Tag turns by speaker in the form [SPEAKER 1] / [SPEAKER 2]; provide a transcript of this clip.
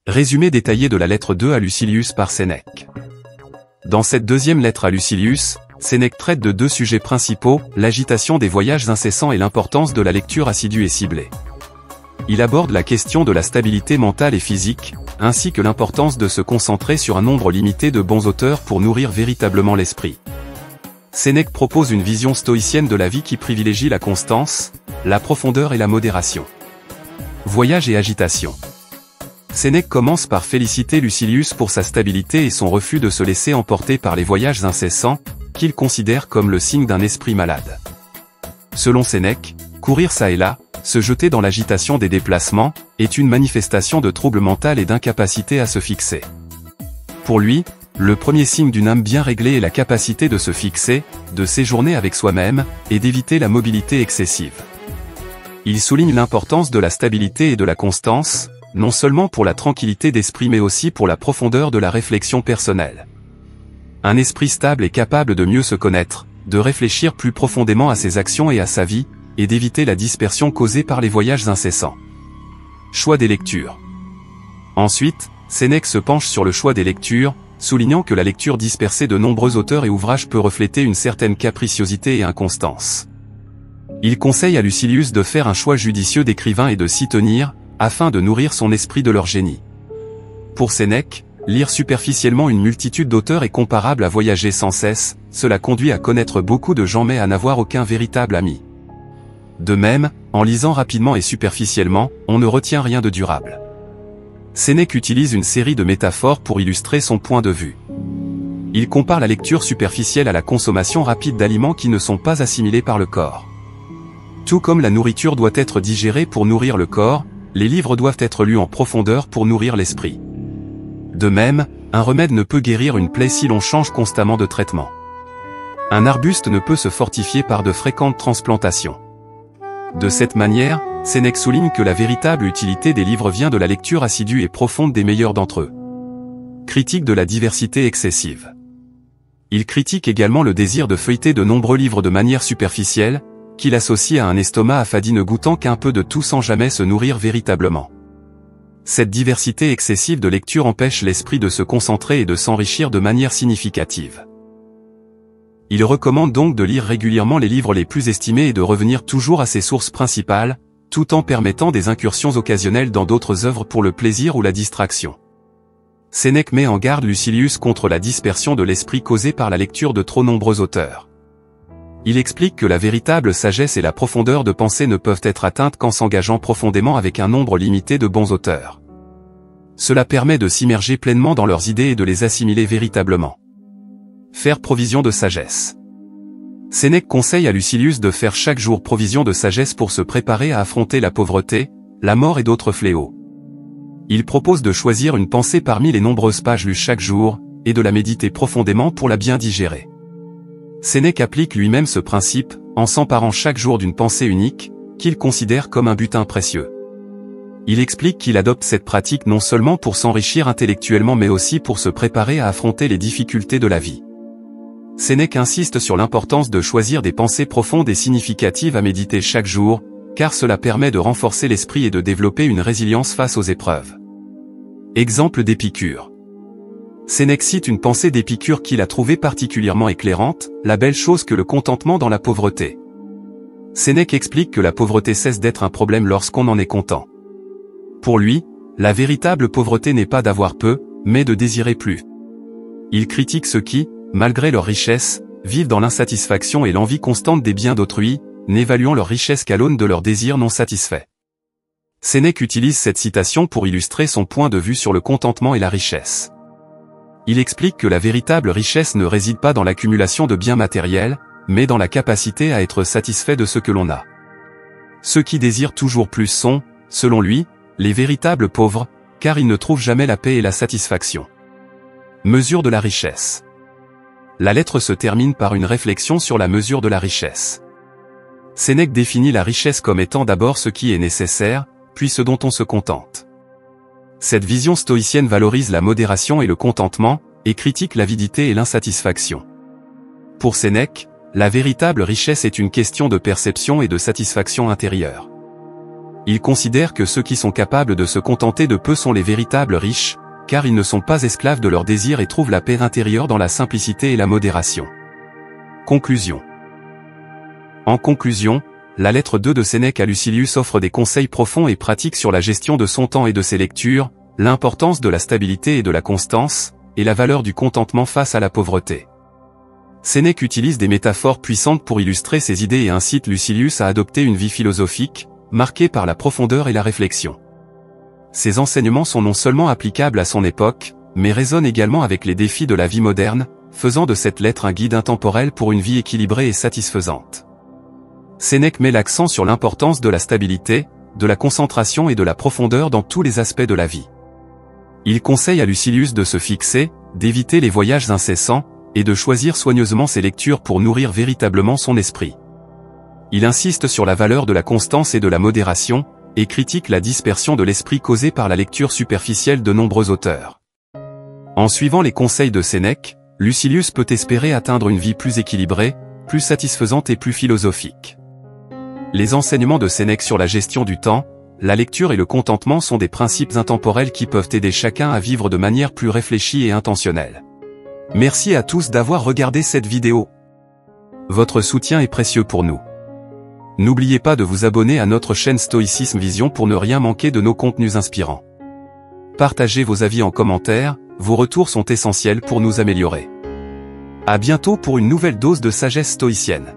[SPEAKER 1] Résumé détaillé de la lettre 2 à Lucilius par Sénèque. Dans cette deuxième lettre à Lucilius, Sénèque traite de deux sujets principaux, l'agitation des voyages incessants et l'importance de la lecture assidue et ciblée. Il aborde la question de la stabilité mentale et physique, ainsi que l'importance de se concentrer sur un nombre limité de bons auteurs pour nourrir véritablement l'esprit. Sénèque propose une vision stoïcienne de la vie qui privilégie la constance, la profondeur et la modération. Voyage et agitation. Sénèque commence par féliciter Lucilius pour sa stabilité et son refus de se laisser emporter par les voyages incessants, qu'il considère comme le signe d'un esprit malade. Selon Sénèque, courir çà et là, se jeter dans l'agitation des déplacements, est une manifestation de trouble mental et d'incapacité à se fixer. Pour lui, le premier signe d'une âme bien réglée est la capacité de se fixer, de séjourner avec soi-même, et d'éviter la mobilité excessive. Il souligne l'importance de la stabilité et de la constance, non seulement pour la tranquillité d'esprit mais aussi pour la profondeur de la réflexion personnelle. Un esprit stable est capable de mieux se connaître, de réfléchir plus profondément à ses actions et à sa vie, et d'éviter la dispersion causée par les voyages incessants. Choix des lectures. Ensuite, Sénèque se penche sur le choix des lectures, soulignant que la lecture dispersée de nombreux auteurs et ouvrages peut refléter une certaine capriciosité et inconstance. Il conseille à Lucilius de faire un choix judicieux d'écrivains et de s'y tenir, afin de nourrir son esprit de leur génie. Pour Sénèque, lire superficiellement une multitude d'auteurs est comparable à voyager sans cesse, cela conduit à connaître beaucoup de gens mais à n'avoir aucun véritable ami. De même, en lisant rapidement et superficiellement, on ne retient rien de durable. Sénèque utilise une série de métaphores pour illustrer son point de vue. Il compare la lecture superficielle à la consommation rapide d'aliments qui ne sont pas assimilés par le corps. Tout comme la nourriture doit être digérée pour nourrir le corps, les livres doivent être lus en profondeur pour nourrir l'esprit. De même, un remède ne peut guérir une plaie si l'on change constamment de traitement. Un arbuste ne peut se fortifier par de fréquentes transplantations. De cette manière, Sénèque souligne que la véritable utilité des livres vient de la lecture assidue et profonde des meilleurs d'entre eux. Critique de la diversité excessive. Il critique également le désir de feuilleter de nombreux livres de manière superficielle, qu'il associe à un estomac affadi ne goûtant qu'un peu de tout sans jamais se nourrir véritablement. Cette diversité excessive de lecture empêche l'esprit de se concentrer et de s'enrichir de manière significative. Il recommande donc de lire régulièrement les livres les plus estimés et de revenir toujours à ses sources principales, tout en permettant des incursions occasionnelles dans d'autres œuvres pour le plaisir ou la distraction. Sénèque met en garde Lucilius contre la dispersion de l'esprit causée par la lecture de trop nombreux auteurs. Il explique que la véritable sagesse et la profondeur de pensée ne peuvent être atteintes qu'en s'engageant profondément avec un nombre limité de bons auteurs. Cela permet de s'immerger pleinement dans leurs idées et de les assimiler véritablement. Faire provision de sagesse. Sénèque conseille à Lucilius de faire chaque jour provision de sagesse pour se préparer à affronter la pauvreté, la mort et d'autres fléaux. Il propose de choisir une pensée parmi les nombreuses pages lues chaque jour, et de la méditer profondément pour la bien digérer. Sénèque applique lui-même ce principe, en s'emparant chaque jour d'une pensée unique, qu'il considère comme un butin précieux. Il explique qu'il adopte cette pratique non seulement pour s'enrichir intellectuellement mais aussi pour se préparer à affronter les difficultés de la vie. Sénèque insiste sur l'importance de choisir des pensées profondes et significatives à méditer chaque jour, car cela permet de renforcer l'esprit et de développer une résilience face aux épreuves. Exemple d'Épicure. Sénèque cite une pensée d'Épicure qu'il a trouvée particulièrement éclairante, la belle chose que le contentement dans la pauvreté. Sénèque explique que la pauvreté cesse d'être un problème lorsqu'on en est content. Pour lui, la véritable pauvreté n'est pas d'avoir peu, mais de désirer plus. Il critique ceux qui, malgré leur richesse, vivent dans l'insatisfaction et l'envie constante des biens d'autrui, n'évaluant leur richesse qu'à l'aune de leurs désirs non satisfaits. Sénèque utilise cette citation pour illustrer son point de vue sur le contentement et la richesse. Il explique que la véritable richesse ne réside pas dans l'accumulation de biens matériels, mais dans la capacité à être satisfait de ce que l'on a. Ceux qui désirent toujours plus sont, selon lui, les véritables pauvres, car ils ne trouvent jamais la paix et la satisfaction. Mesure de la richesse. La lettre se termine par une réflexion sur la mesure de la richesse. Sénèque définit la richesse comme étant d'abord ce qui est nécessaire, puis ce dont on se contente. Cette vision stoïcienne valorise la modération et le contentement, et critique l'avidité et l'insatisfaction. Pour Sénèque, la véritable richesse est une question de perception et de satisfaction intérieure. Il considère que ceux qui sont capables de se contenter de peu sont les véritables riches, car ils ne sont pas esclaves de leurs désirs et trouvent la paix intérieure dans la simplicité et la modération. Conclusion. En conclusion, la lettre 2 de Sénèque à Lucilius offre des conseils profonds et pratiques sur la gestion de son temps et de ses lectures, l'importance de la stabilité et de la constance, et la valeur du contentement face à la pauvreté. Sénèque utilise des métaphores puissantes pour illustrer ses idées et incite Lucilius à adopter une vie philosophique, marquée par la profondeur et la réflexion. Ses enseignements sont non seulement applicables à son époque, mais résonnent également avec les défis de la vie moderne, faisant de cette lettre un guide intemporel pour une vie équilibrée et satisfaisante. Sénèque met l'accent sur l'importance de la stabilité, de la concentration et de la profondeur dans tous les aspects de la vie. Il conseille à Lucilius de se fixer, d'éviter les voyages incessants, et de choisir soigneusement ses lectures pour nourrir véritablement son esprit. Il insiste sur la valeur de la constance et de la modération, et critique la dispersion de l'esprit causée par la lecture superficielle de nombreux auteurs. En suivant les conseils de Sénèque, Lucilius peut espérer atteindre une vie plus équilibrée, plus satisfaisante et plus philosophique. Les enseignements de Sénèque sur la gestion du temps, la lecture et le contentement sont des principes intemporels qui peuvent aider chacun à vivre de manière plus réfléchie et intentionnelle. Merci à tous d'avoir regardé cette vidéo. Votre soutien est précieux pour nous. N'oubliez pas de vous abonner à notre chaîne Stoïcisme Vision pour ne rien manquer de nos contenus inspirants. Partagez vos avis en commentaire, vos retours sont essentiels pour nous améliorer. À bientôt pour une nouvelle dose de sagesse stoïcienne.